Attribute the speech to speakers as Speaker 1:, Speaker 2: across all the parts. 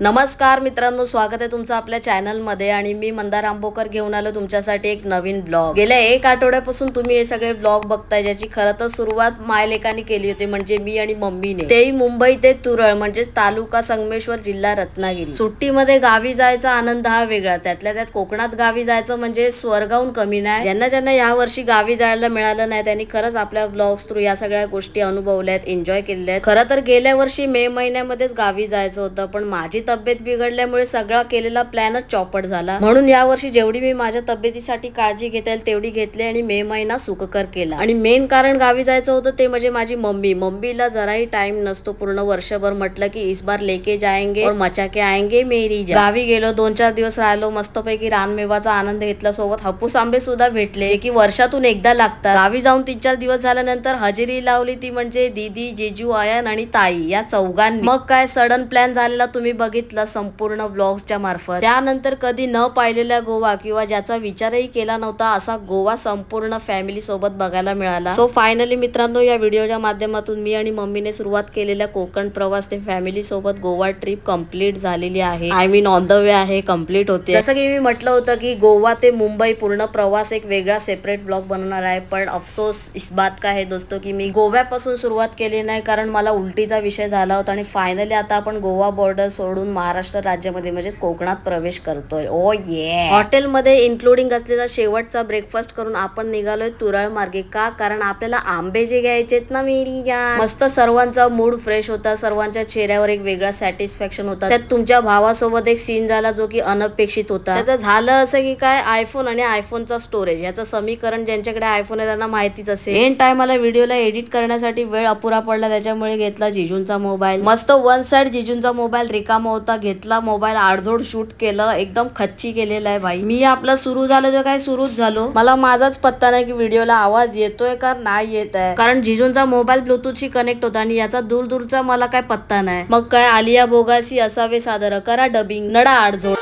Speaker 1: नमस्कार मित्रांनो, स्वागत आहे तुमचं आपल्या चॅनल मध्ये आणि मी मंदार आंबोकर घेऊन आलो तुमच्यासाठी एक नवीन ब्लॉग। गेल्या एक आठवड्यापासून तुम्ही हे सगळे ब्लॉग बघताय, ज्याची खरं तर सुरुवात मायलेकांनी केली होती, म्हणजे मी आणि मम्मीने। तेही मुंबई ते तुरळ म्हणजे तालुका संगमेश्वर, जिल्हा रत्नागिरी। सुट्टीमध्ये गावी जायचा आनंद हा वेगळा, त्यातल्या त्यात कोकणात गावी जायचं म्हणजे स्वर्गाहून कमी नाही। ज्यांना या वर्षी गावी जायला मिळालं नाही त्यांनी खरंच आपल्या ब्लॉग्स थ्रू या सगळ्या गोष्टी अनुभवल्यात, एन्जॉय केल्यात। खरं तर गेल्या वर्षी मे महिन्यामध्येच गावी जायचं होतं, पण माझी तब्येत बिघडल्यामुळे सगळा केलेला प्लॅनच चौपट झाला। म्हणून या वर्षी जेवढी मी माझ्या तब्येतीसाठी काळजी घेता येईल तेवढी घेतली आणि मे महिना सुखकर केला। आणि मेन कारण गावी जायचं होतं ते म्हणजे माझी मम्मीला जराही टाइम नसतो। पूर्ण वर्षभर म्हटलं की इस बार लेके जाएंगे और मचा के आएंगे मेरी जान। गावी गेलो, 2-4 दिवस राहिलो, मस्तपैकी रानमेवाचा आनंद घेतला, सोबत हापूस आंबे सुद्धा भेटले, जे की वर्षातून एकदा लागतात। गावी जाऊन 3-4 दिवस झाल्यानंतर हजेरी लावली ती म्हणजे दीदी, जेजू, आयन आणि ताई या चौघांनी। मग काय सडन प्लॅन झालेला तुम्ही बघितला संपूर्ण व्लॉग्सच्या मार्फत। त्यानंतर कधी न पाहिलेला गोवा किंवा ज्याचा विचारही केला नव्हता असा गोवा संपूर्ण फॅमिली सोबत बघायला मिळाला। सो फायनली मित्रांनो, या व्हिडिओच्या माध्यमातून मी आणि मम्मीने सुरुवात केलेल्या कोकण प्रवास ते फॅमिली सोबत गोवा ट्रिप कंप्लीट झालेली आहे। I mean on the way आहे, कंप्लीट होते। जसं की मी म्हटलं होतं की गोवा ते मुंबई पूर्ण प्रवास एक वेगळा सेपरेट ब्लॉग बनवणार आहे, पण अफसोस इस बात का है दोस्तों की मी गोव्यापासून सुरुवात केली नाही, कारण मला उलटीचा विषय झाला होता। आणि फायनली आता आपण गोवा बॉर्डर सोडून महाराष्ट्र राज्यामध्ये म्हणजे कोकणात प्रवेश करतोय। ओ ये हॉटेलमध्ये इन्क्लुडिंग असलेला शेवटचा ब्रेकफास्ट करून आपण निघालोय तुरळ मार्गे। का? कारण आपल्याला आंबे जे घ्यायचेत ना मेरी जान। मस्त सर्वांचा मूड फ्रेश होता, सर्वांच्या चेहऱ्यावर एक वेगळा सॅटिस्फॅक्शन होता। त्यात तुमच्या भावासोबत एक सीन झाला जो की अनपेक्षित होता। त्याचं झालं असं की काय, आयफोन आणि आयफोनचा स्टोरेज याचं समीकरण ज्यांच्याकडे आयफोन आहे त्यांना माहितीच असेल। एंड टायमाला व्हिडिओला एडिट करण्यासाठी वेळ अपुरा पडला, त्याच्यामुळे घेतला जिजूंचा मोबाईल। मस्त वन साइड जिजूंचा मोबाईल रिकामा होता, घेतला मोबाईल, आडजोड शूट केलं, एकदम खच्ची केलेला आहे भाई। मी आपला सुरू झालं तर काय सुरूच झालो, मला माझाच पत्ता नाही की व्हिडिओला आवाज येतोय का नाही येत आहे, कारण जिजूंचा मोबाईल ब्लूटूथशी कनेक्ट होता आणि याचा दूरचा मला काय पत्ता नाही। मग काय, आलिया बोगासी असावे सादर, करा डबिंग, नडा आडजोड।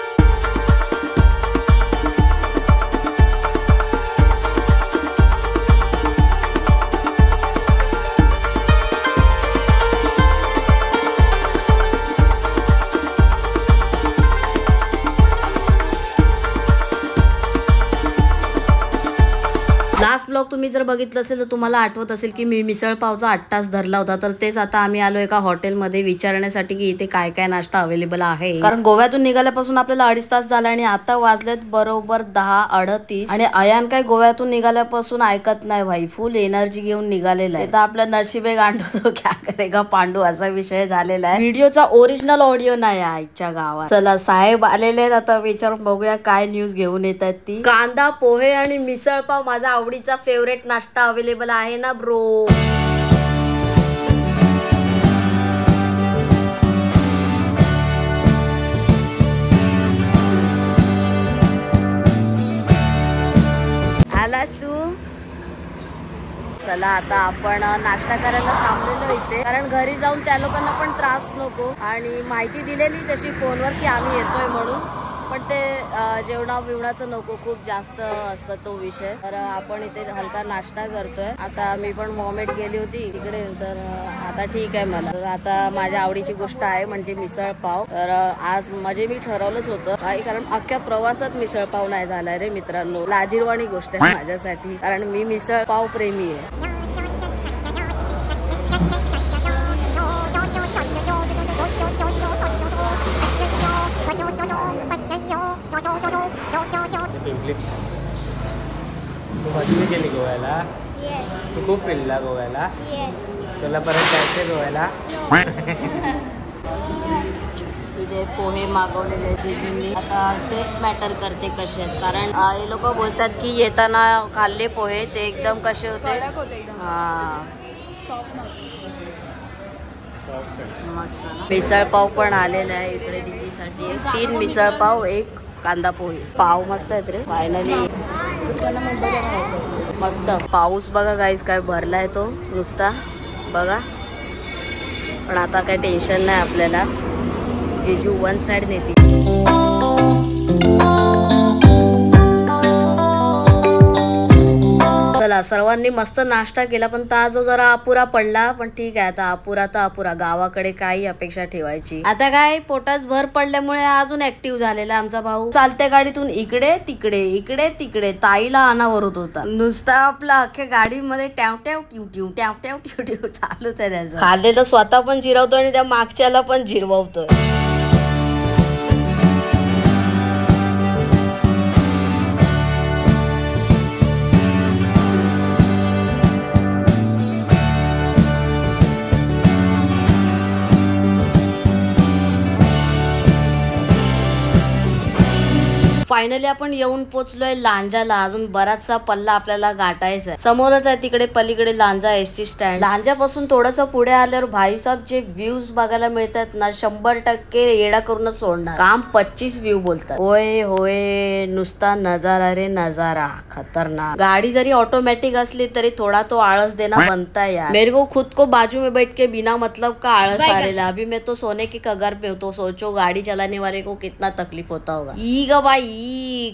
Speaker 1: लास्ट ब्लॉग तुम्ही जर बघितलं असेल तर तुम्हाला आठवत असेल की मी मिसळ पावचा 8 तास धरला होता, तर तेच आता आम्ही आलो एका हॉटेलमध्ये विचारण्यासाठी की इथे काय काय नाश्ता अवेलेबल आहे। कारण गोव्यातून निघाल्यापासून आपल्याला 2.5 तास झाला आणि आता वाजलेत बरोबर 10:38 आणि अयान काय गोव्यातून निघाल्यापासून ऐकत नाही भाई, फुल एनर्जी घेऊन निघालेला आहे। तर आपलं नशिबे गांडू तो क्या करेगा पांडू असा विषय झालेला आहे। व्हिडिओचा ओरिजिनल ऑडिओ नाही आईच्या गावात। चला साहेब आलेले आहेत, आता विचारून बघूया काय न्यूज घेऊन येतात ती। कांदा पोहे आणि मिसळ पाव माझा आवडीचा फेवरेट नाश्ता अवेलेबल आहे ना ब्रो। आलास तू? चला आता आपण नाश्ता करायला थांबलेलो इथे, कारण घरी जाऊन त्या लोकांना पण त्रास नको, आणि माहिती दिलेली तशी फोनवर की आम्ही येतोय म्हणून, पण ते जेवणा बिवणाचं नको, खूप जास्त असतं तो विषय। तर आपण इथे हलका नाश्ता करतोय। आता मी पण वॉमिट गेली होती तिकडे, तर आता ठीक आहे मला। तर आता माझ्या आवडीची गोष्ट आहे म्हणजे मिसळ पाव। तर आज म्हणजे मी ठरवलंच होतं काही, कारण अख्ख्या प्रवासात मिसळ पाव नाही झालाय रे मित्रांनो। लाजिरवाणी गोष्ट आहे माझ्यासाठी, कारण मी मिसळ पाव प्रेमी आहे।
Speaker 2: तू कधी गेली गोव्याला? तू खूप फिरला गोव्याला? तुला परत जायचंय गोव्याला?
Speaker 1: इथे पोहे मागवलेले जिजूंनी, आता टेस्ट मॅटर करते कसे आहेत, कारण हे लोक बोलतात की येताना खाल्ले पोहे ते एकदम कसे होते। हा मस्त। मिसळ पाव पण आलेला आहे इकडे दीदीसाठी, 3 मिसळ पाव, 1 कांदा पोहे। पाव मस्त आहेत रे फायनली, मस्त। पाऊस बघा गाईस काय भरलाय तो नुसता बघा, पण आता काय टेन्शन नाही आपल्याला, जिजू वन साइड नेती। चला चला सर्वांनी मस्त नाश्ता केला, पण ताजो जरा अपुरा पडला, पण ठीक आहे आता अपुरा तर अपुरा, गावाकडे काही अपेक्षा ठेवायची. आता काय पोटात भर पडल्यामुळे अजून ऍक्टिव्ह झालेला आमचा भाऊ. चालत्या गाडीतून इकडे तिकडे इकडे तिकडे ताईला अनावर होता. नुसता आपला अख्ख्या गाडीमध्ये ट्याव ट्याव ट्यू ट्यू ट्याव ट्याव ट्यू ट्यू चालूच आहे त्याचं. खाल्लेलं स्वतः पण जिरवतो आणि त्या मागच्याला पण जिरवतोय. फायनली आपण येऊन पोचलोय लांजाला. अजून बराचसा पल्ला आपल्याला गाठायचा आहे. समोरच आहे तिकडे पलीकडे लांजा एसटी स्टँड. लांजापासून थोडस पुढे आल्यावर भाईसाहेब जे व्ह्यूज बघायला मिळतात ना 100% येडा करूनच सोडणार. काम 25 व्ह्यू बोलतात. होय होय नुसता नजारा रे नजारा, खतरनाक. गाडी जरी ऑटोमॅटिक असली तरी थोड़ा तो आळस देना बनता है यार. मेरे को खुद को बाजू में बैठ के बिना मतलब का आळस आ रहा. अभी मैं तो सोने की कगार पे हूं, तो सोचो गाड़ी चलाने वाले को कितना तकलीफ होता होगा. ई ग बाई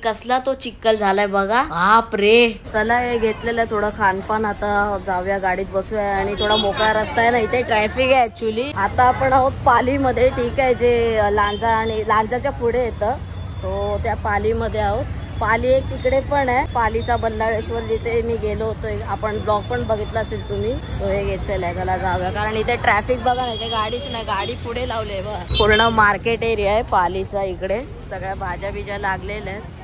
Speaker 1: कसला तो चिक्कल झालाय बघा, बाप रे. चला हे घेतलेलं थोडं खानपान, आता जाऊया गाडीत बसूया. आणि थोडा मोकळा रस्ता आहे ना, इथे ट्रॅफिक आहे ऍक्च्युली. आता आपण आहोत पालीमध्ये, ठीक आहे, जे लांजा आणि लांजाच्या पुढे येतं. सो त्या पालीमध्ये आहोत. पाली एक तिकडे पण आहे, पालीचा बल्लाळेश्वर, जिथे मी गेलो होतो. आपण ब्लॉग पण बघितला असेल तुम्ही. सो हे घेतलेलं आहे, त्याला जाऊया. कारण इथे ट्रॅफिक बघा ना, इथे गाडीच नाही, गाडी पुढे लावली बघा. पूर्ण मार्केट एरिया आहे पालीचा. इकडे सगळ्या भाज्या बिज्या लागलेल्या आहेत.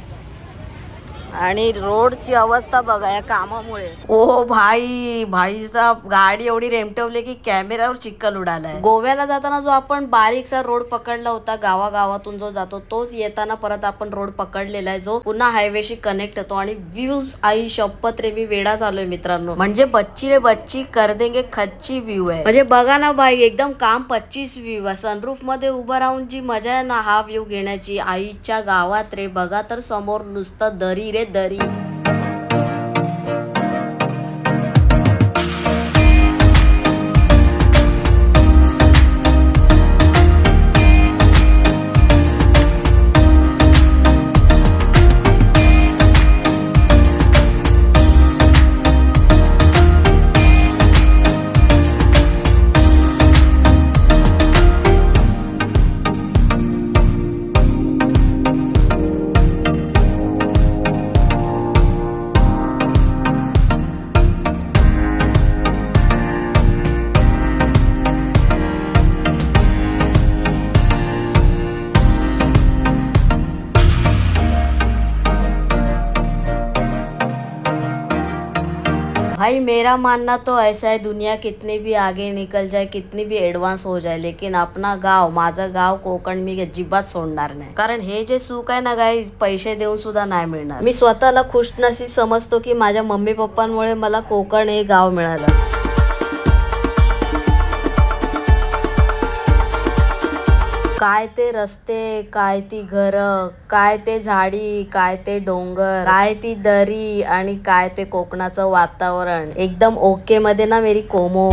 Speaker 1: आणि रोडची अवस्था बघा या कामामुळे. ओ भाईचा गाडी एवढी रेमटवली की कॅमेऱ्यावर चिक्कल उडालाय. गोव्याला जाताना जो आपण बारीकसा रोड पकडला होता, गावागावातून जो जातो, तोच येताना परत आपण रोड पकडलेला आहे, जो पुन्हा हायवेशी कनेक्ट होतो. आणि व्ह्यूज आई शपथ रे, मी वेडा झालोय मित्रांनो. म्हणजे बच्ची रे बच्ची कर देंगे खच्ची व्ह्यू आहे. म्हणजे बघा ना बाई, एकदम काम 25 व्ह्यू आहे. सनरूफ मध्ये उभं राहून जी मजा आहे ना हा व्ह्यू घेण्याची, आईच्या गावात रे. बघा तर समोर नुसतं दरी रे दरी. भाई मेरा मानना तो ऐसा है, दुनिया कितनी भी आगे निकल जाए, कितनी भी एडवांस हो जाए, लेकिन अपना गाव, माझं गाव कोकण मी अजिबात सोडणार नाही. कारण हे जे सुख आहे ना गाईज, पैसे देऊन सुद्धा नाही मिळणार. मी स्वतःला खुशनसीब समजतो की माझ्या मम्मी पप्पांमुळे मला कोकण हे गाव मिळालं. काय ते रस्ते, काय ती घर, काय ते झाडी, काय ते डोंगर, काय ती दरी, आणि काय ते कोकणाचं वातावरण. एकदम ओके मध्ये ना मेरी कोमो.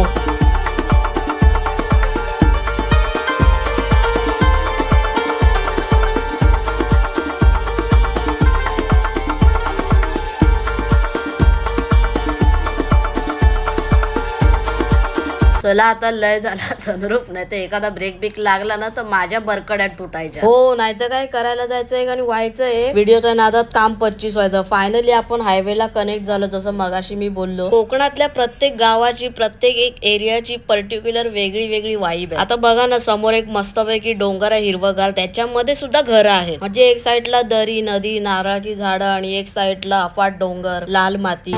Speaker 1: चला आता लय झाला सनरूप, नाही तर एखादा ब्रेक बिक लागला ना तर माझ्या बरकड्यात तुटायच्या. हो नाही तर काय करायला जायचंय आणि व्हायचंय. व्हिडिओच्या नादात काम 25 व्हायचं. फायनली आपण हायवेला कनेक्ट झालो. जसं मगाशी मी बोललो, कोकणातल्या प्रत्येक गावाची, प्रत्येक एक एरियाची पर्टिक्युलर वेगळी वेगळी वाईब आहे. आता बघा ना, समोर एक मस्तपैकी डोंगर आहे हिरवगार, त्याच्यामध्ये सुद्धा घरं आहेत. म्हणजे एक साईडला दरी, नदी, नारळाची झाडं, आणि एक साईडला अफाट डोंगर, लाल माती.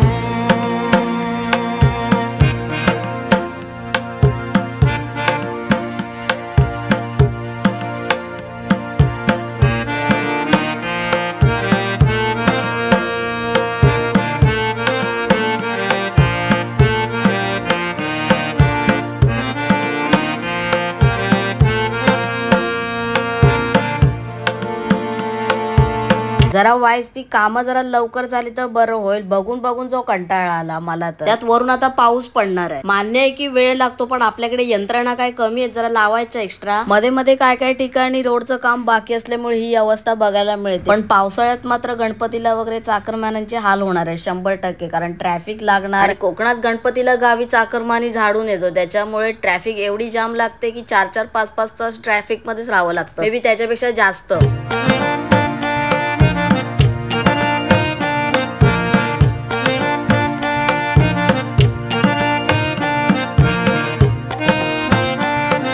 Speaker 1: जरा वाईस ती कामं जरा लवकर झाली तर बरं होईल. बघून बघून जो कंटाळा आला मला तर. त्यात वरून आता पाऊस पडणार आहे. मान्य आहे की वेळ लागतो, पण आपल्याकडे यंत्रणा काय कमी आहेत, जरा लावायच्या एक्स्ट्रा. मध्ये मध्ये काय ठिकाणी रोडचं काम बाकी असल्यामुळे ही अवस्था बघायला मिळते. पण पावसाळ्यात मात्र गणपतीला वगैरे चाकरमान्यांचे हाल होणार आहे 100%, कारण ट्रॅफिक लागणार. कोकणात गणपतीला गावी चाकरमानी झाडून येतो, त्याच्यामुळे ट्रॅफिक एवढी जाम लागते की 4-4, 5-5 तास ट्रॅफिक मध्येच राहावं लागतं, मे बी त्याच्यापेक्षा जास्त.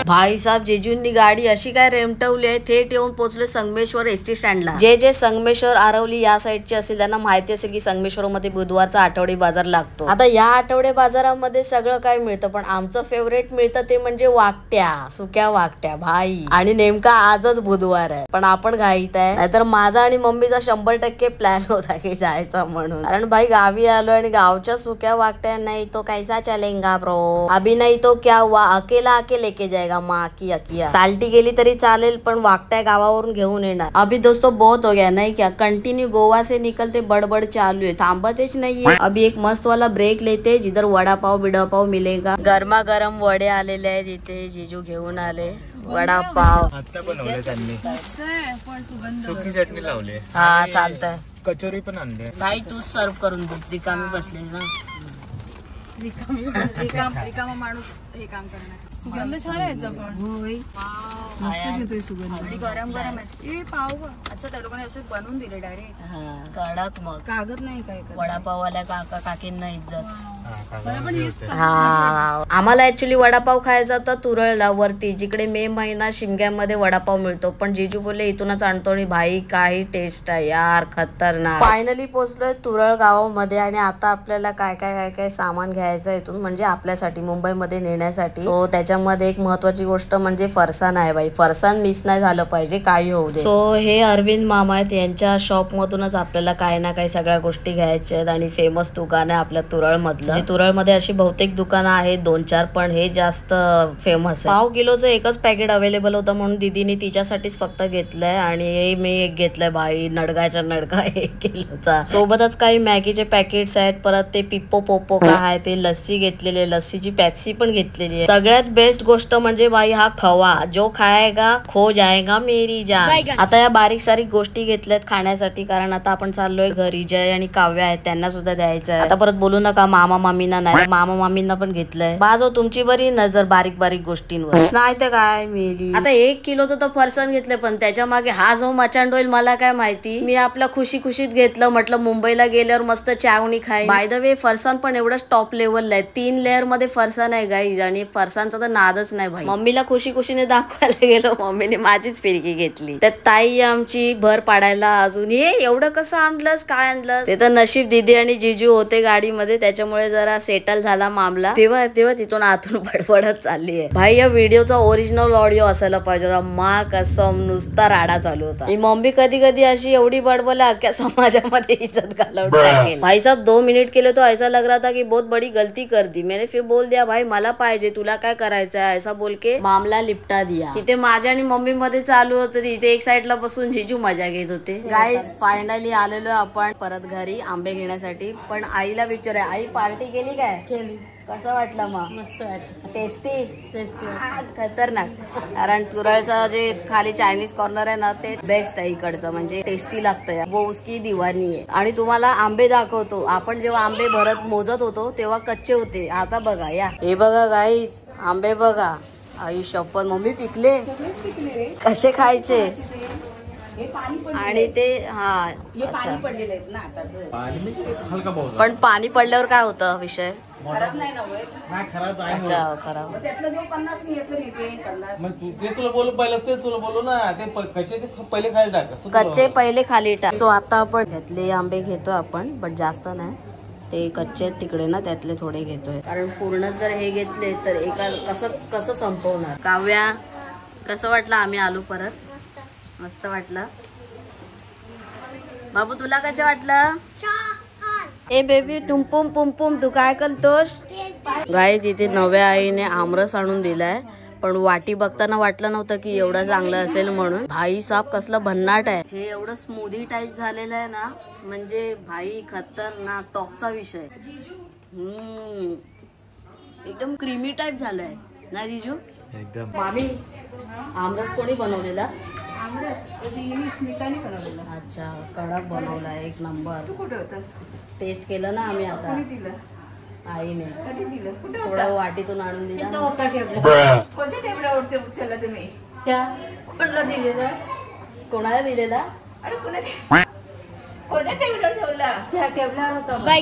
Speaker 1: भाई साहेब, जेजूंनी गाडी अशी काय रेमटवली आहे. थेट येऊन पोहोचले संगमेश्वर एसटी स्टँडला. जे संगमेश्वर आरवली या साईडचे असतील त्यांना माहिती असेल की संगमेश्वर मध्ये बुधवारचा आठवडी बाजार लागतो. आता या आठवडे बाजारामध्ये सगळं काय मिळतं, पण आमचं फेवरेट मिळतं ते म्हणजे वाकट्या, सुक्या वाकट्या भाई. आणि नेमका आजच बुधवार आहे, पण आपण घाईत आहे. नाहीतर माझा आणि मम्मीचा 100% प्लॅन होता की जायचा म्हणून. कारण भाई गावी आलो आणि गावच्या सुक्या वाकट्या नाही तो कैसा चलेगा ब्रो. अभी नहीं तो क्या हुआ, अकेला आके लेके जाएगा माकिया. साल्टी गेली तरी चालेल, पण वाकट्या गावावरून घेऊन येणार. अभी दोस्तों बहुत हो गया नहीं क्या, कंटिन्यू गोवा से निकलते बडबड चालू है, थांबतेच नाहीये. अभी एक मस्त वाला ब्रेक लेते जिधर वडापाव बिडापाव मिलेगा. गरमागरम वडे आलेले आहेत इथे, जीजू घेऊन आले वडापाव.
Speaker 2: आता बनवले त्यांनी, सुकी चटणी लावली.
Speaker 1: हा चालतंय.
Speaker 2: कचोरी पण आणली.
Speaker 1: भाई तूच सर्व करून दे, रिकामी बसले ना.
Speaker 3: रिकामा माणूस हे काम करणार. सुगंध छान आहे पण मस्त येतोय सुगंध. गरम गरम आहे. ए पाव अच्छा, त्या लोकांनी असे बनवून दिले डायरेक्ट
Speaker 1: कडक. मग
Speaker 3: कागद नाही काय
Speaker 1: वडापाववाल्या काका काकींना इज्जत.
Speaker 3: मला पण हेच.
Speaker 1: हा, आम्हाला ऍक्च्युली वडापाव खायचा होता तुरळला वरती, जिकडे मे महिना शिमग्यामध्ये वडापाव मिळतो. पण जीजू बोलले इथूनच आणतो, आणि भाई काही टेस्ट आहे यार, खतरनाक. फायनली पोहोचलोय तुरळ गावामध्ये, आणि आता आपल्याला काय सामान घ्यायचं इथून, म्हणजे आपल्यासाठी मुंबईमध्ये नेण्यासाठी. सो त्याच्यामध्ये एक महत्वाची गोष्ट म्हणजे फरसाण आहे भाई. फरसाण मिस नाही झालं पाहिजे, काही होऊ दे. सो हे अरविंद मामा आहेत, यांच्या शॉप मधूनच आपल्याला काही ना काही सगळ्या गोष्टी घ्यायच्या आहेत. आणि फेमस दुकान आहे आपल्या तुरळ मधलं. तुरळ मध्ये अशी बहुतेक दुकानं आहेत 2-4, पण हे जास्त फेमस आहे. 1/2 किलोचं एकच पॅकेट अवेलेबल होतं, म्हणून दीदीने तिच्यासाठीच फक्त घेतलंय. आणि मी एक घेतलंय भाई, नडगाच्या नडगा 1 किलोचा. सोबतच काही मॅगीचे पॅकेट्स आहेत, परत ते पिप्पो पोप्पो का आहे ते, लस्सी घेतलेली, लस्सीची पेप्सी पण घेतलेली आहे. सगळ्यात बेस्ट गोष्ट म्हणजे भाई हा खवा, जो खाएगा खो जाएगा मेरी जान. आता या बारीक सारीक गोष्टी घेतल्यात खाण्यासाठी, कारण आता आपण चाललोय घरी. जय आणि काव्या आहेत, त्यांना सुद्धा द्यायचं आहे. आता परत बोलू नका मामा मामींना नाही, मामा मामींना पण घेतलंय. बाजो तुमची बरी नजर बारीक बारीक गोष्टींवर, नाही तर काय मेली. आता 1 किलोचं तर फरसाण घेतलंय, पण त्याच्या मागे हा जो मचांड होईल मला काय माहिती. मी आपल्या खुशीत घेतलं, म्हटलं मुंबईला गेल्यावर मस्त चावणी खाई. बाय द वे फरसाण पण एवढंच टॉप लेवलला आहे, 3 लेअर मध्ये फरसाण आहे गाईज. आणि फरसाणचा तर नादच नाही भाई. मम्मीला खुशीने दाखवायला गेलो, मम्मीने माझीच फिरकी घेतली. त्यात ताई आमची भर पाडायला अजून, हे एवढं कसं आणलंस, काय आणलं. ते तर नशीब दीदी आणि जीजू होते गाडीमध्ये, त्याच्यामुळे जरा सेटल झाला मामला. तेव्हा तिथून आतून बडबडत चालली आहे भाई. या व्हिडिओचा ओरिजिनल ऑडिओ असायला पाहिजे. मा कसम नुसता राडा चालू होता. ही मम्मी कधी अशी एवढी बडबडला अख्ख्या समाजामध्ये इज्जत घालवली. भाई साहब 2 मिनट के लिए तो ऐसा लग रहा था कि बहुत बड़ी गलती कर दी. मैंने फिर बोल दिया भाई मला पाहिजे, तुला काय करायचं आहे, ऐसा बोल के मामला लिपटा दिया. तिथे माझ्या आणि मम्मी मध्ये चालू होतं, तिथे एक साइडला बसून जीजू मजा घेत होते. गाईज फायनली आलेलो आपण परत घरी आंबे घेण्यासाठी. पण आईला विचारूया, आई पार्टी केली काय? केली. कसं वाटलं मग? मस्त वाटलं. टेस्टी खतरनाक. कारण तुरळचं जे खाली चायनीज कॉर्नर आहे ना, ते बेस्ट आहे इकडचं, म्हणजे टेस्टी लागतं. वो उसकी दिवानी आहे. आणि तुम्हाला आंबे दाखवतो. आपण जेव्हा आंबे भरत मोजत होतो तेव्हा कच्चे होते, आता बघा या. हे बघा गाईज आंबे बघा. आई शपथ, मम्मी पिकले कसे खायचे. आणि ते अच्छा, पण पाणी पडल्यावर काय होतं विषय? अच्छा खराब. कच्चे पहिले खाली टाक. सो आता आपण घेतले आंबे घेतोय आपण, पण जास्त नाही. ते कच्चे तिकडे ना, त्यातले थोडे घेतोय, कारण पूर्ण जर हे घेतले तर एका कसं संपवणार. काव्या कसं वाटलं आम्ही आलो परत? मस्त वाटलं. बाबू तुला कसं वाटलं? ए बेबी टुमपुम पुमपुम तू काय करतोस? गाईज इथे नव्या आईने आमरस आणून दिलाय, पण वाटी बघताना वाटलं नव्हतं की एवढं चांगलं असेल म्हणून. भाई साहब कसलं भन्नाट आहे हे. एवढं स्मूदी टाईप झालेलं आहे ना, म्हणजे भाई खतरनाक टॉपचा विषय. एकदम क्रीमी टाईप झालंय ना जीजू एकदम. मामी आमरस कोणी बनवलेला?
Speaker 3: स्मिताने बनवलेला.
Speaker 1: अच्छा, कडक बनवला एक नंबर.
Speaker 3: तू कुठे होतास?
Speaker 1: टेस्ट केलं ना आम्ही आता.
Speaker 3: कोणी दिलं?
Speaker 1: आईने.
Speaker 3: कधी दिलं? कुठे
Speaker 1: थोडं वाटीतून आणून दिला.
Speaker 3: कोणत्या टेबलावरचे उचलला तुम्ही?
Speaker 1: त्या
Speaker 3: कोणाला दिलेलं?
Speaker 1: कोणाला दिलेला?
Speaker 3: अरे कोणाच्या टेबलावर ठेवला? त्या टेबलावर होता.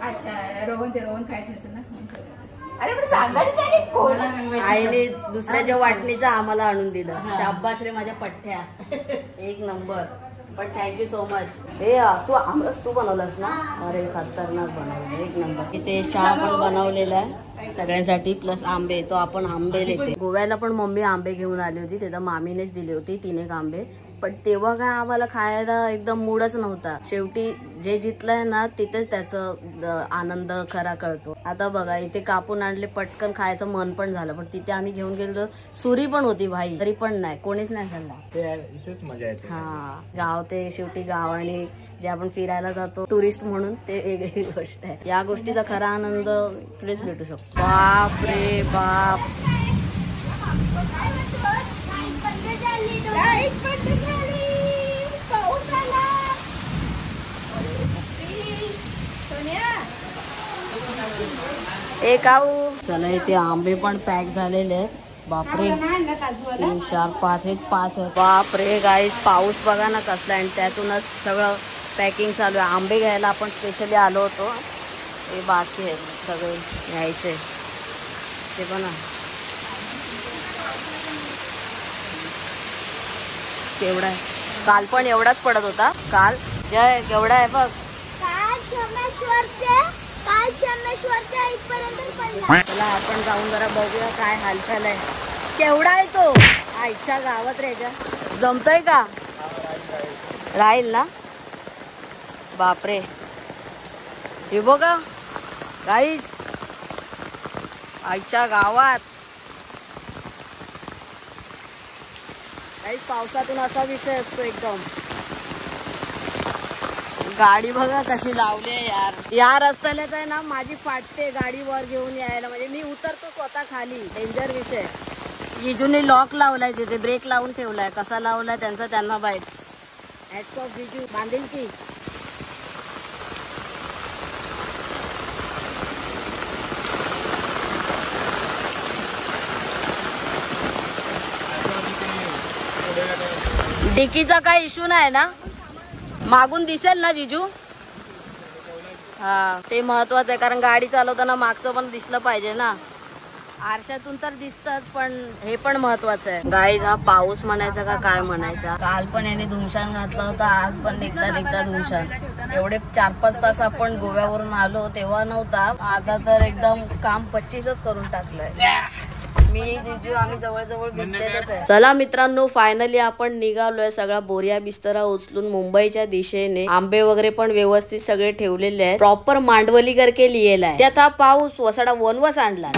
Speaker 3: अच्छा, रोहन खायचं असेल ना. अरे पण सांगायचं त्याने कोणाला सांगायचं?
Speaker 1: आईने दुसऱ्याच्या वाटणीचं आम्हाला आणून दिलं. शाब्बाश रे माझ्या पठ्ठ्या. एक नंबर. पण थँक्यू सो मच. हे तू आमरस तू बनवलास ना? अरे खतरनाक बनवलं, एक नंबर. इथे चहा पण बनवलेला आहे सगळ्यांसाठी, प्लस आंबे. तो आपण आंबे देते. गोव्याला पण मम्मी आंबे घेऊन आली होती, तेव्हा मामीनेच दिली होती 3 एक आंबे. पण तेव्हा काय आम्हाला खायला एकदम मूडच नव्हता. शेवटी जे जितलंय ना तिथेच त्याचा आनंद खरा कळतो. आता बघा इथे कापून आणले, पटकन खायचं मन पण झालं. पण तिथे आम्ही घेऊन गेलो, सुरी पण होती भाई, तरी पण नाही, कोणीच नाही खाल्ला.
Speaker 2: इथेच मजा येते.
Speaker 1: हा, गाव ते शेवटी गाव, आणि जे आपण फिरायला जातो टुरिस्ट म्हणून ते वेगळी गोष्ट आहे. या गोष्टीचा खरा आनंद इकडेच भेटू शकतो. बाप रे बाप. एक आऊ. चला इथे आंबे पण पॅक झालेले आहेत. बापरे, 3 4 5 एक 5 आहे. बापरे गाईस, पाऊस बघा ना कसला, आणि त्यातूनच सगळं पॅकिंग चालू आहे. आंबे घ्यायला आपण स्पेशली आलो होतो, हे बाकी आहेत सगळे घ्यायचे. ते पण केवढा आहे, काल पण एवढाच पडत होता. काल जय केवढा आहे बघ. चला आपण जाऊन जरा बघूया काय हालचाल आहे. केवढा आहे तो? आईच्या गावात रेजा जमतय का? राहील ना. बापरे, हे बघा गाईज, आईच्या गावात. गाईज पावसातून असा विषय असतो एकदम. गाडी बघा कशी लावली यार. या रस्त्यालाच आहे ना माझी फाटते गाडी वर घेऊन यायला, म्हणजे मी उतरतो स्वतः खाली. डेंजर विषय. जिजूने लॉक लावलाय, तिथे ब्रेक लावून ठेवलाय. कसा लावलाय त्यांचा त्यांना बाईट. हॅट्स ऑफ जिजू. बांधेल की डिकीचा काय इश्यू नाही ना? मागून दिसेल ना जिजू? हा, ते महत्वाचं आहे, कारण गाडी चालवताना मागचं पण दिसलं पाहिजे ना. आरशातून तर दिसतात, पण हे पण महत्वाचं आहे. गाईज, हा पाऊस म्हणायचा का काय म्हणायचा. काल पण याने धुमशान घातला होता, आज पण निघता धुमशान. एवढे 4-5 तास आपण गोव्यावरून आलो तेव्हा नव्हता, आता तर एकदम काम 25च करून टाकलंय. मी जिजू आम्ही जवळ भिजलेलोच आहे. चला मित्रांनो, फायनली आपण निघालोय. सगळा बोरिया बिस्तरा उचलून मुंबईच्या दिशेने. आंबे वगैरे पण व्यवस्थित सगळे ठेवलेले आहेत. प्रॉपर मांडवली करके लिहिलेला आहे. त्यात हा पाऊस वसाडा वनवस आणला.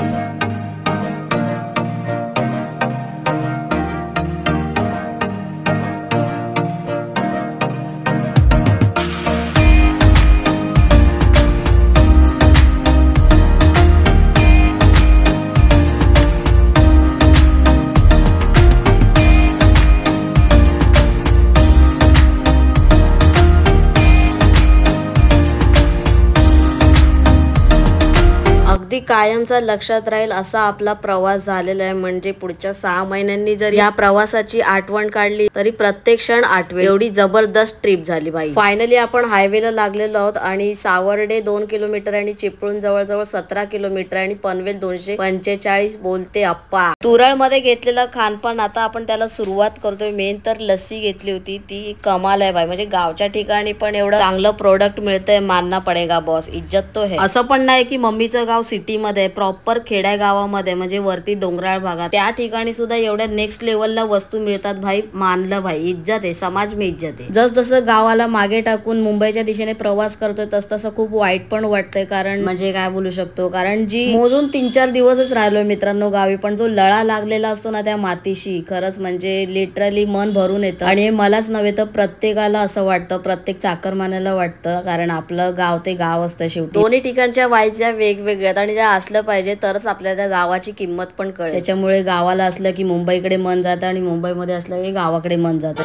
Speaker 1: कायमचा लक्षात राहील असा आपला प्रवास झालेला आहे. म्हणजे पुढच्या 6 महिन्यांनी जर या प्रवासाची आठवण काढली तरी प्रत्येक क्षण आठवेल. एवढी जबरदस्त ट्रिप झाली बाई. फायनली आपण हायवेला लागलेलो आहोत, आणि सावर्डे 2 किलोमीटर आणि चिपळूण जवळ 17 किलोमीटर आणि पनवेल 245 बोलते अप्पा. तुरळ मध्ये घेतलेलं खानपान आता आपण त्याला सुरुवात करतोय. मेन तर लस्सी घेतली होती, ती कमाल आहे बाई. म्हणजे गावच्या ठिकाणी पण एवढं चांगलं प्रोडक्ट मिळतंय, मानना पडेगा बॉस. इज्जत तो है. असं पण नाही की मम्मीचं गाव सिटी सिटीमध्ये, प्रॉपर खेड्या गावामध्ये, म्हणजे वरती डोंगराळ भागात, त्या ठिकाणी सुद्धा एवढ्या नेक्स्ट लेवलला वस्तू मिळतात भाई. मानलं भाई, इज्जत आहे, समाज में इज्जत आहे. जस जसं गावाला मागे टाकून मुंबईच्या दिशेने प्रवास करतोय तस तसं खूप वाईट पण वाटतंय. कारण म्हणजे काय बोलू शकतो, कारण जी मोजून 3-4 दिवसच राहिलोय मित्रांनो गावी, पण जो लळा लागलेला असतो ना त्या मातीशी, खरंच म्हणजे लिटरली मन भरून येतं. आणि मलाच नव्हे तर प्रत्येकाला असं वाटतं, प्रत्येक चाकरमान्याला वाटतं, कारण आपलं गाव ते गाव असतं शेवटी. दोन्ही ठिकाणच्या वाईब ज्या वेगवेगळ्या आणि त्या असलं पाहिजे तरच आपल्याला त्या गावाची किंमत पण कळेल. त्याच्यामुळे गावाला असलं की मुंबईकडे मन जातं आणि मुंबईमध्ये असलं की गावाकडे मन जातं.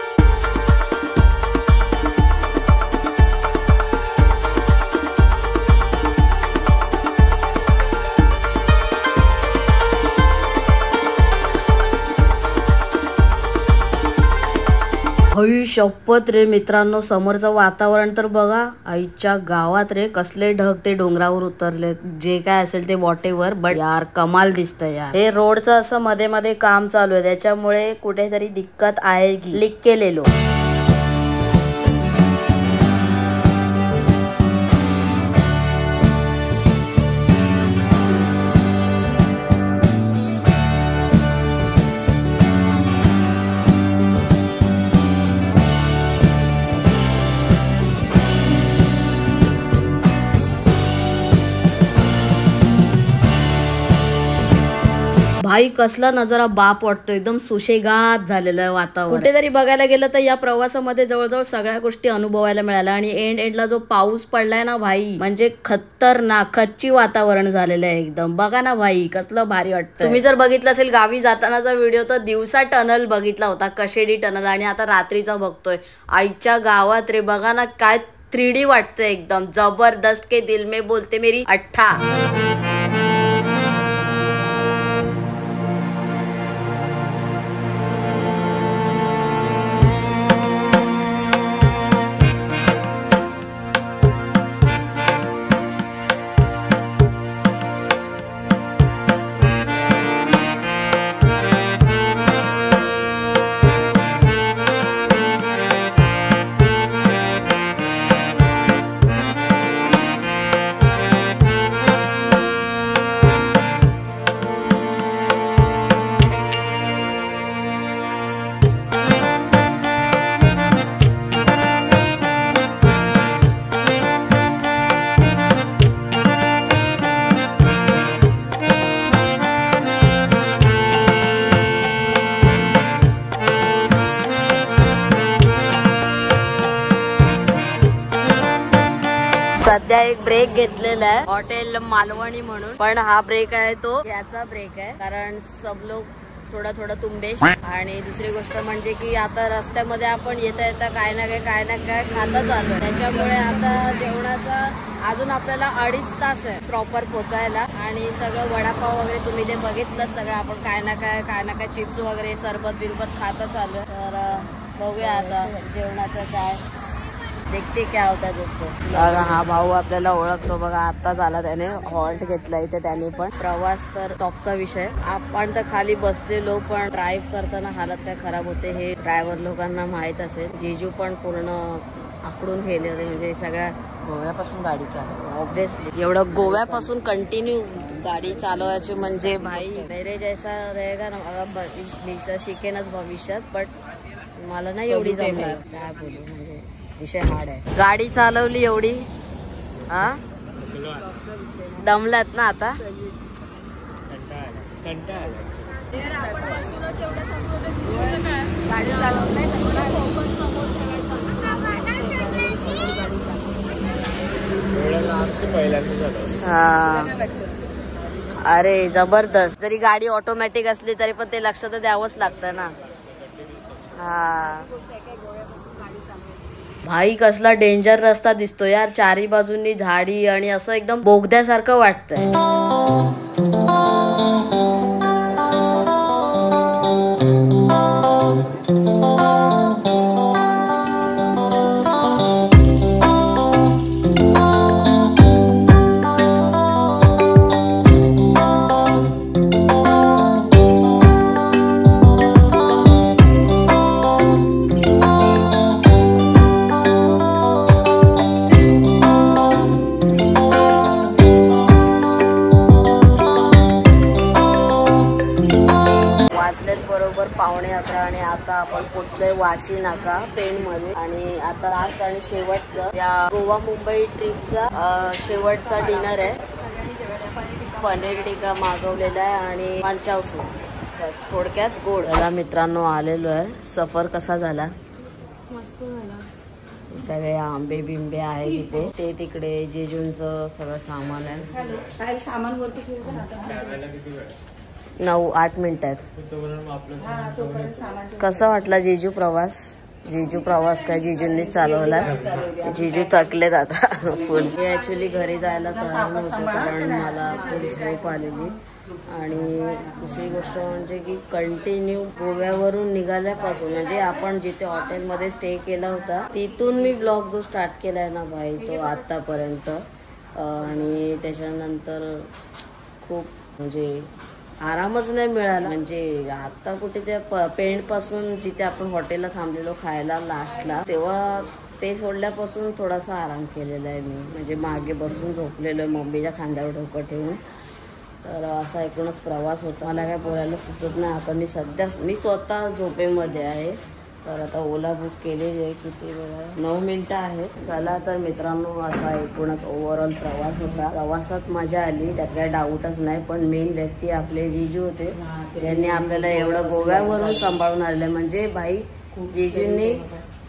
Speaker 1: हई शपथ रे मित्रांनो, समोरचं वातावरण तर बघा. आईच्या गावात रे कसले ढग ते डोंगरावर उतरले, जे काय असेल ते वॉटेवर, बट यार कमाल दिसतंय यार. हे रोडचं असं मध्ये मध्ये काम चालू आहे, त्याच्यामुळे कुठेतरी दिक्कत आहे की लिक केलेलो. भाई कसला नजारा बाप वाटतो, एकदम सुशेगात झालेलं वातावरण. कुठेतरी बघायला गेलं तर या प्रवासामध्ये जवळजवळ सगळ्या गोष्टी अनुभवायला मिळाल्या. आणि एंडला जो पाऊस पडलाय ना भाई, म्हणजे खतरनाक खच्ची वातावरण झालेलं आहे एकदम. बघा ना भाई कसलं भारी वाटतं. तुम्ही जर बघितलं असेल गावी जातानाचा व्हिडिओ, तर दिवसा टनल बघितला होता, कशेडी टनल, आणि आता रात्रीचा बघतोय. आईच्या गावात रे बघा ना काय 3D वाटतंय एकदम जबरदस्त. के दिल में बोलते मेरी अठ्ठा. सध्या एक ब्रेक घेतलेला आहे हॉटेल मालवणी म्हणून, पण हा ब्रेक आहे तो याचा ब्रेक आहे, कारण सब लोग थोडा थोडा तुंबेश. आणि दुसरी गोष्ट म्हणजे की आता रस्त्यामध्ये आपण येता येता काय ना काय खातच आलो, त्याच्यामुळे आता जेवणाचा अजून आपल्याला 2.5 तास आहे प्रॉपर पोचायला. आणि सगळं वडापाव वगैरे तुम्ही ते बघितलं सगळं, आपण काय ना काय चिप्स वगैरे सरबत बिरबत खातच आलो. तर बघूया आता जेवणाचं काय, देखते क्या होता दोस्तो. हा भाऊ आपल्याला ओळखतो बघा, आत्ताच आला त्याने, हॉल्ट घेतला इथे त्याने. पण प्रवास तर टॉपचा विषय. आपण तर खाली बसलेलो, पण ड्राईव्ह करताना हालत काय खराब होते हे ड्रायव्हर लोकांना माहित असेल. जिजू पण पूर्ण आकडून गेले होते, म्हणजे सगळ्या
Speaker 4: गोव्यापासून गाडी चालव.
Speaker 1: ऑब्विसली एवढं गोव्यापासून कंटिन्यू गाडी चालवायची म्हणजे भाई मेरे जैसा रहेगा ना, भविष्य शिकेनच भविष्यात. बट मला नाही एवढी जमणार, काय बोलू, म्हणजे विषय हार्ड आहे. गाडी चालवली एवढी, हा दमलात ना आता. अरे जबरदस्त. जरी गाडी ऑटोमॅटिक असली तरी पण ते लक्ष तर द्यावंच लागतं ना. हा भाई कसला डेंजर रस्ता दिसतो यार, चारी बाजूंनी झाडी आणि असं एकदम बोगद्यासारखं वाटतंय. आपण पोचलोय वाशी नाका पेण मध्ये आणि आता लास्ट आणि शेवटचं या गोवा मुंबई ट्रिपचा शेवटचा डिनर आहे. पनीर टिक्का मागवलेला आहे आणि मंचावसू, बस थोडक्यात गोड. मला मित्रांनो आलेलो आहे. सफर कसा झाला?
Speaker 3: मस्त झाला.
Speaker 1: सगळे आंबे बिंबे आहे तिथे, ते तिकडे जेजूंचं सगळं सामान आहे.
Speaker 4: काय सामान वरती ठेवलं
Speaker 1: 9-8 मिनिटात. कसा वाटला जेजू प्रवास? जेजू प्रवास काय जीजूंनीच चालवला. जीजू थकलेत आता फुल. मी ऍक्च्युली घरी जायला तयार नव्हतं कारण मला खूप झोप आलेली. आणि दुसरी गोष्ट म्हणजे की कंटिन्यू गोव्यावरून निघाल्यापासून म्हणजे आपण जिथे हॉटेलमध्ये स्टे केला होता तिथून मी ब्लॉग जो स्टार्ट केला आहे ना भाई तो आत्तापर्यंत. आणि त्याच्यानंतर खूप म्हणजे आरामच नाही मिळाला. म्हणजे आता कुठे त्या पेणपासून जिथे आपण हॉटेलला थांबलेलो खायला लास्टला तेव्हा ते सोडल्यापासून थोडासा आराम केलेला आहे मी. म्हणजे मागे बसून झोपलेलो आहे मम्मीच्या खांद्यावर डोकं ठेवून. तर असा एकूणच प्रवास होता. मला काय बोलायला सुचत नाही. आता मी स्वतः झोपेमध्ये आहे. तर आता ओला बुक केलेली आहे. किती वेळा 9 मिनिटं आहेत. चला तर मित्रांनो असा एकूणच ओव्हरऑल प्रवास होता. प्रवासात मजा आली त्यात काही डाऊटच नाही. पण मेन व्यक्ती आपले जीजू होते. त्यांनी आपल्याला एवढं गोव्यावरून सांभाळून आलेलं म्हणजे भाई जीजूंनी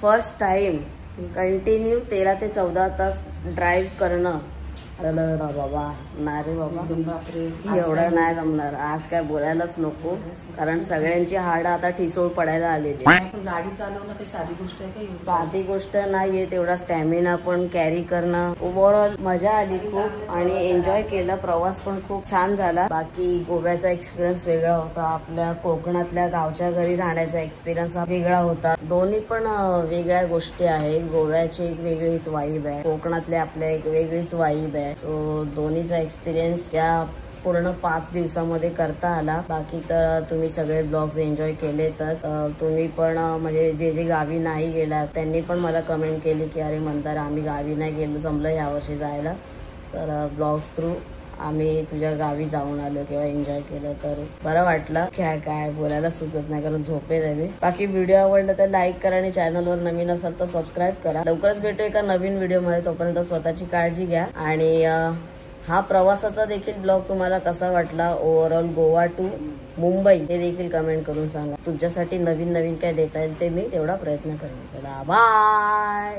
Speaker 1: फर्स्ट टाइम कंटिन्यू 13 ते 14 तास ड्राईव्ह करणं. बाबा नाही रे बाबा एवढं नाही जमणार. आज काय बोलायलाच नको कारण सगळ्यांची हाड आता ठिसूळ पडायला आलेली.
Speaker 4: गाडी चालवणं काही साधी गोष्ट आहे का?
Speaker 1: साधी गोष्ट नाहीये. तेवढा स्टॅमिना पण कॅरी करणं. ओव्हरऑल मजा आली खूप आणि एन्जॉय केला. प्रवास पण खूप छान झाला. बाकी गोव्याचा एक्सपिरियन्स वेगळा होता. आपल्या कोकणातल्या गावच्या घरी राहण्याचा एक्सपिरियन्स हा वेगळा होता. दोन्ही पण वेगळ्या गोष्टी आहेत. गोव्याची एक वेगळीच वाईब आहे, कोकणातल्या आपल्या एक वेगळीच वाईब आहे. सो दोन्हीचा एक्सपिरियन्स या पूर्ण 5 दिवसामध्ये करता आला. बाकी तर तुम्ही सगळे ब्लॉग्स एन्जॉय केलेतच. तुम्ही पण म्हणजे जे गावी नाही गेला त्यांनी पण मला कमेंट केली की अरे मंदार आम्ही गावी नाही गेलो, जमलं यावर्षी जायला. तर ब्लॉग्स थ्रू आम्ही तुझ्या गावी जाऊन आलो किंवा एन्जॉय केलं तर बरं वाटलं. काय बोलायला सुचत नाही कारण झोपेत आहे मी. बाकी व्हिडिओ आवडला तर लाईक करा आणि चॅनलवर नवीन असाल तर सबस्क्राईब करा. लवकरच भेटू एका नवीन व्हिडिओमध्ये. तोपर्यंत स्वतःची काळजी घ्या. आणि हा प्रवासाचा देखील ब्लॉग तुम्हाला कसा वाटला ओव्हरऑल गोवा टू मुंबई हे देखील कमेंट करून सांगा. तुमच्यासाठी नवीन काय देता येईल ते मी तेवढा प्रयत्न करेन. चला बाय.